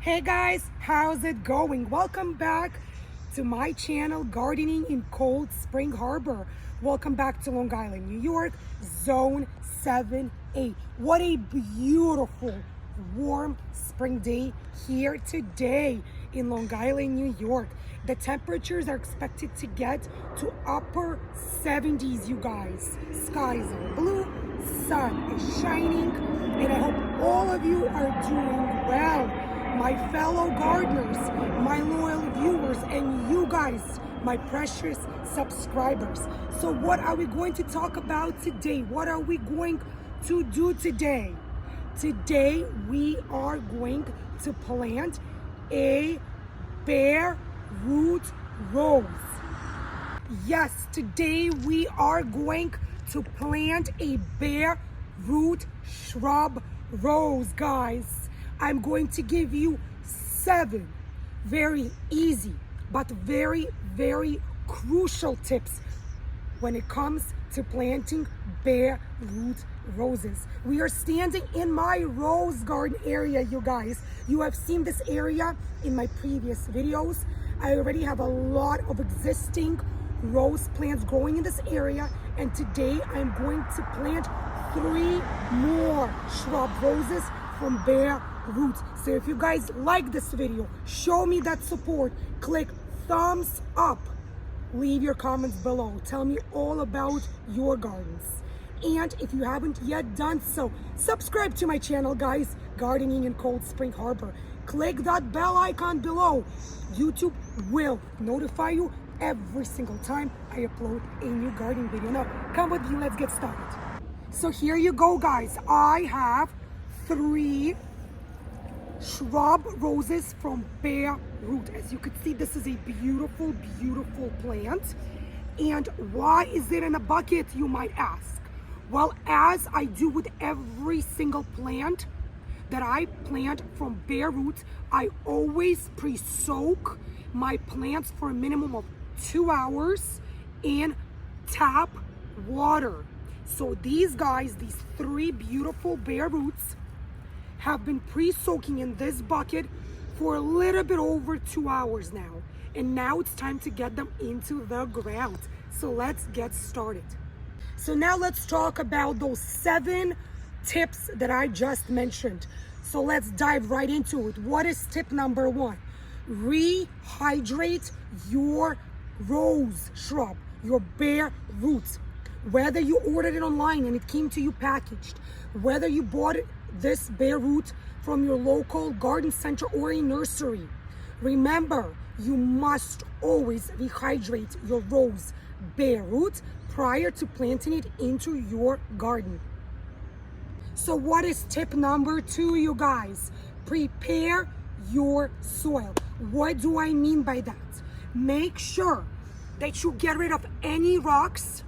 Hey guys, how's it going? Welcome back to my channel, Gardening in Cold Spring Harbor. Welcome back to Long Island, New York, Zone 7A. What a beautiful, warm spring day here today in Long Island, New York. The temperatures are expected to get to upper 70s, you guys. Skies are blue, sun is shining, and I hope all of you are doing well. My fellow gardeners, my loyal viewers, and you guys, my precious subscribers. So what are we going to talk about today? What are we going to do today? Today we are going to plant a bare root rose. Yes, today we are going to plant a bare root shrub rose, guys. I'm going to give you 7 very easy but very crucial tips when it comes to planting bare root roses. We are standing in my rose garden area, you guys. You have seen this area in my previous videos. I already have a lot of existing rose plants growing in this area, and today I'm going to plant 3 more shrub roses from bare roots. So if you guys like this video, show me that support, click thumbs up, leave your comments below, tell me all about your gardens, and if you haven't yet done so, subscribe to my channel, guys, Gardening in Cold Spring Harbor. Click that bell icon below. YouTube will notify you every single time I upload a new gardening video. Now come with me, let's get started. So here you go, guys. I have 3 shrub roses from bare root. As you can see, this is a beautiful plant. And why is it in a bucket, you might ask? Well, as I do with every single plant that I plant from bare roots, I always pre-soak my plants for a minimum of 2 hours in tap water. So these guys, these 3 beautiful bare roots, have been pre-soaking in this bucket for a little bit over 2 hours now. And now it's time to get them into the ground. So let's get started. So now let's talk about those 7 tips that I just mentioned. So let's dive right into it. What is tip number 1? Rehydrate your rose shrub, your bare roots. Whether you ordered it online and it came to you packaged, whether you bought this bare root from your local garden center or a nursery, remember, you must always rehydrate your rose bare root prior to planting it into your garden. So what is tip number 2, you guys? Prepare your soil. What do I mean by that? Make sure that you get rid of any rocks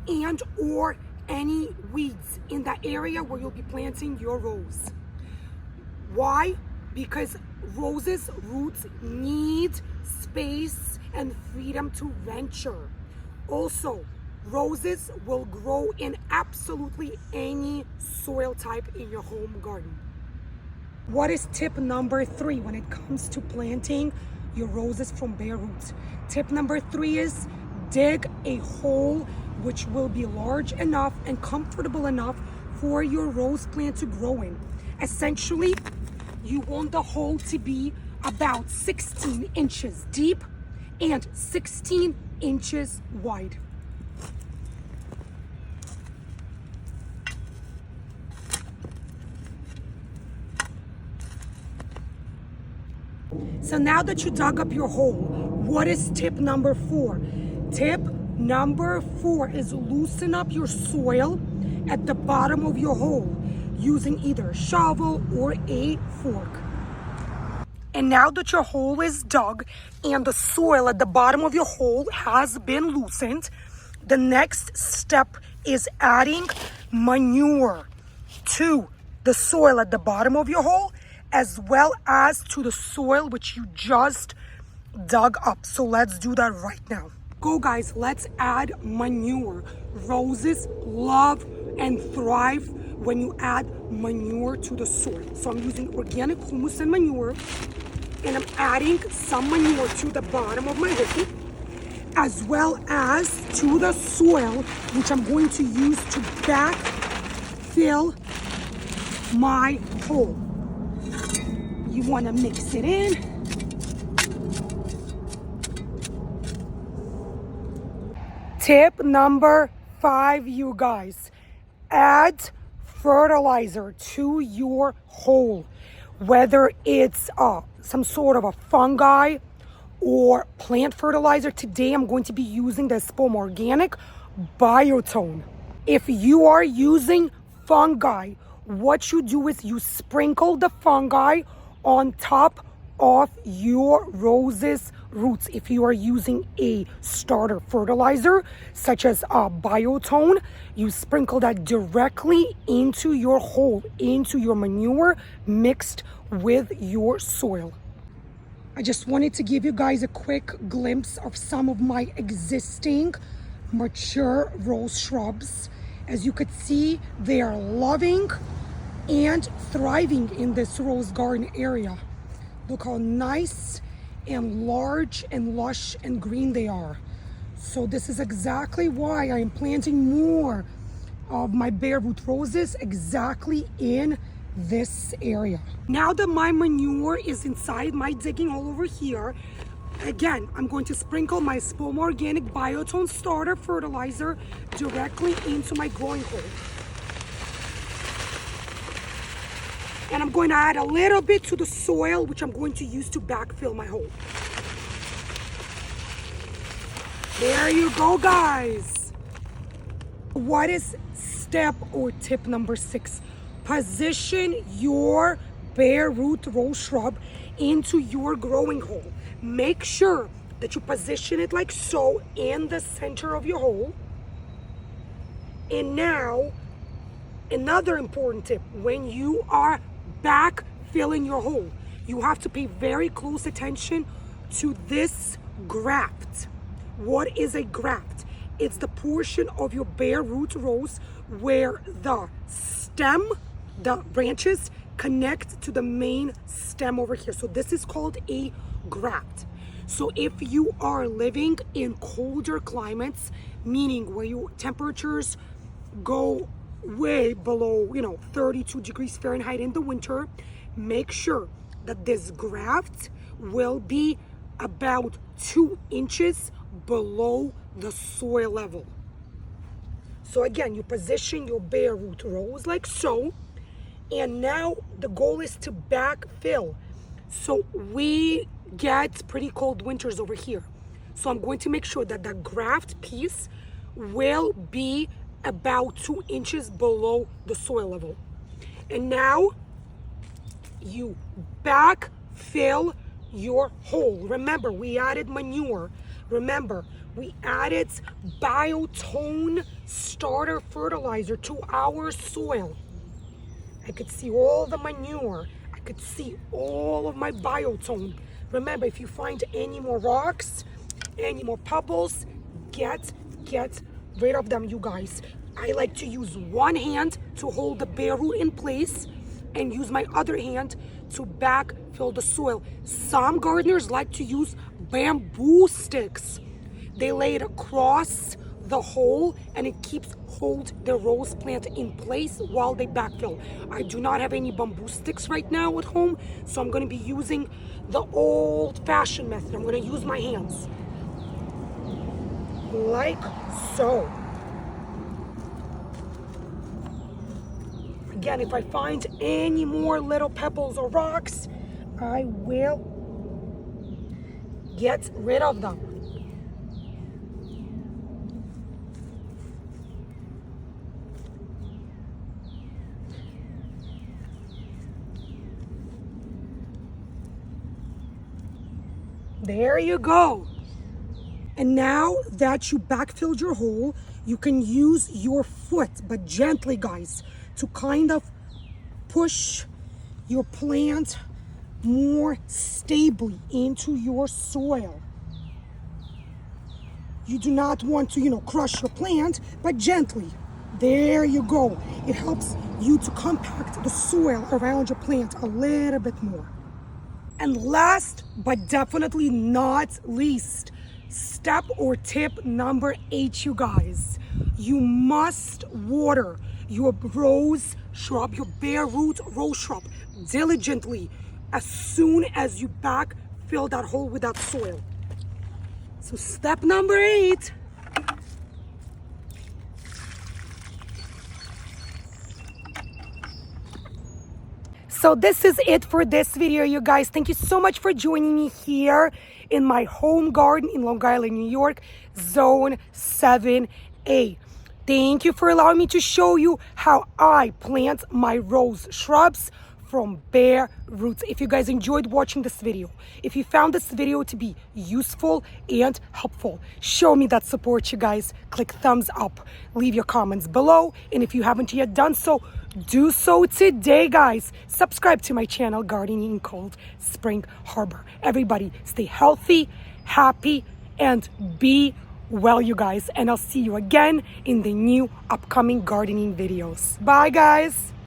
and or any weeds in the area where you'll be planting your rose. Why? Because roses' roots need space and freedom to venture. Also, roses will grow in absolutely any soil type in your home garden. What is tip number 3 when it comes to planting your roses from bare roots? Tip number 3 is dig a hole which will be large enough and comfortable enough for your rose plant to grow in. Essentially, you want the hole to be about 16 inches deep and 16 inches wide. So now that you dug up your hole, what is tip number 4? Tip number 4 is loosen up your soil at the bottom of your hole using either a shovel or a fork. And now that your hole is dug and the soil at the bottom of your hole has been loosened, the next step is adding manure to the soil at the bottom of your hole as well as to the soil which you just dug up. So let's do that right now. Go, guys, let's add manure. Roses love and thrive when you add manure to the soil. So I'm using organic humus and manure, and I'm adding some manure to the bottom of my hole, as well as to the soil, which I'm going to use to backfill my hole. You want to mix it in. Tip number 5, you guys. Add fertilizer to your hole, whether it's some sort of a fungi or plant fertilizer. Today I'm going to be using the Spom Organic Biotone. If you are using fungi, what you do is you sprinkle the fungi on top of your roses roots. If you are using a starter fertilizer such as Biotone, you sprinkle that directly into your hole, into your manure mixed with your soil. I just wanted to give you guys a quick glimpse of some of my existing mature rose shrubs. As you could see, they are loving and thriving in this rose garden area. Look how nice and large and lush and green they are. So this is exactly why I am planting more of my bare root roses exactly in this area. Now that my manure is inside my digging hole over here, again, I'm going to sprinkle my Spom Organic Biotone starter fertilizer directly into my growing hole. And I'm going to add a little bit to the soil, which I'm going to use to backfill my hole. There you go, guys. What is step or tip number 6? Position your bare root rose shrub into your growing hole. Make sure that you position it like so in the center of your hole. And now, another important tip, when you are backfilling your hole, you have to pay very close attention to this graft. What is a graft? It's the portion of your bare root rose where the stem, the branches, connect to the main stem over here. So this is called a graft. So if you are living in colder climates, meaning where your temperatures go way below 32 degrees Fahrenheit in the winter, make sure that this graft will be about 2 inches below the soil level. So again, you position your bare root rose like so, and now the goal is to backfill. So we get pretty cold winters over here, so I'm going to make sure that the graft piece will be about 2 inches below the soil level. And now you backfill your hole. Remember, we added manure. Remember, we added Biotone starter fertilizer to our soil. I could see all the manure. I could see all of my Biotone. Remember, if you find any more rocks, any more pebbles, get rid of them, you guys. I like to use one hand to hold the bare root in place and use my other hand to backfill the soil. Some gardeners like to use bamboo sticks. They lay it across the hole and it holds the rose plant in place while they backfill. I do not have any bamboo sticks right now at home, so I'm going to be using the old-fashioned method. I'm going to use my hands like so. Again, if I find any more little pebbles or rocks, I will get rid of them. There you go. And now that you backfilled your hole, you can use your foot, but gently, guys, to kind of push your plant more stably into your soil. You do not want to, crush your plant, but gently. There you go. It helps you to compact the soil around your plant a little bit more. And last but definitely not least, step or tip number 8, you guys. You must water your rose shrub, your bare root rose shrub, diligently as soon as you backfill that hole with that soil. So step number 8. So this is it for this video, you guys. Thank you so much for joining me here in my home garden in Long Island, New York, Zone 7A. Thank you for allowing me to show you how I plant my rose shrubs from bare roots. If you guys enjoyed watching this video, if you found this video to be useful and helpful, show me that support, you guys. Click thumbs up, leave your comments below, and if you haven't yet done so, do so today, guys. Subscribe to my channel, Gardening in Cold Spring Harbor. Everybody stay healthy, happy, and be well, you guys. And I'll see you again in the new upcoming gardening videos. Bye, guys.